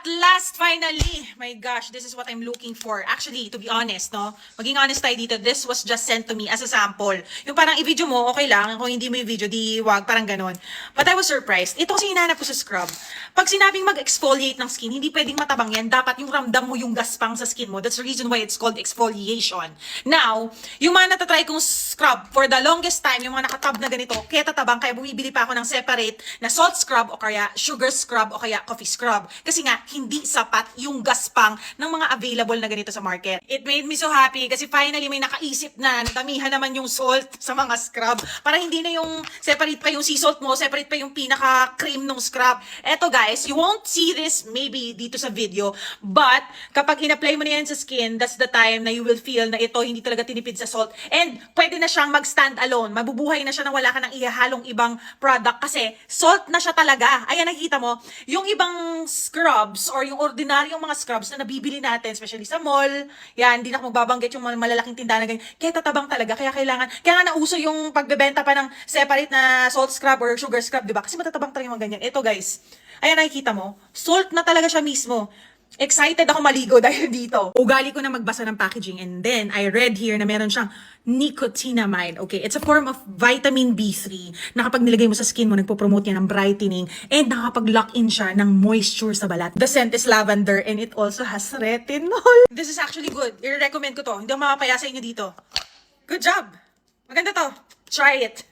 last, finally, my gosh, this is what I'm looking for. Actually, to be honest, no? Maging honest tayo dito, this was just sent to me as a sample. Yung parang i-video mo, okay lang. Kung hindi mo i-video, di wag, parang ganon. But I was surprised. Ito kasi hinahanap ko sa scrub. Pag sinabing mag-exfoliate ng skin, hindi pwedeng matabang yan. Dapat yung ramdam mo yung gaspang sa skin mo. That's the reason why it's called exfoliation. Now, yung mga natatry kong scrub, for the longest time, yung mga nakatab na ganito, kaya tatabang, kaya bumibili pa ako ng separate na salt scrub o kaya sugar scrub o kaya coffee scrub. Kasi nga, hindi sapat yung gaspang ng mga available na ganito sa market. It made me so happy kasi finally may nakaisip na damihan naman yung salt sa mga scrub. Para hindi na yung separate pa yung sea salt mo, separate pa yung pinaka-cream ng scrub. Eto guys, you won't see this maybe dito sa video, but kapag in-apply mo na yan sa skin, that's the time na you will feel na ito hindi talaga tinipid sa salt. And pwede na siyang mag-stand alone. Mabubuhay na siya nang wala ka nang ihahalong ibang product kasi salt na siya talaga. Ayan, nakikita mo, yung ibang scrubs or yung ordinaryong mga scrubs na nabibili natin, especially sa mall, yan, hindi na ako magbabanggit yung mga malalaking tindahan na ganyan. Kaya tatabang talaga, kaya nga nauso yung pagbebenta pa ng separate na salt scrub or sugar scrub, di ba? Kasi matatabang talaga yung mga ganyan. Ito guys, ayan, nakikita mo, salt na talaga siya mismo. Excited ako maligo dahil dito. Ugali ko na magbasa ng packaging and then I read here na meron siyang nicotinamide. Okay, it's a form of vitamin B3 na kapag nilagay mo sa skin mo, nagpo-promote yan ng brightening and nakakapag-lock in siya ng moisture sa balat. The scent is lavender and it also has retinol. This is actually good. I-recommend ko to. Hindi ako mapapaya sa inyo dito. Good job! Maganda to. Try it.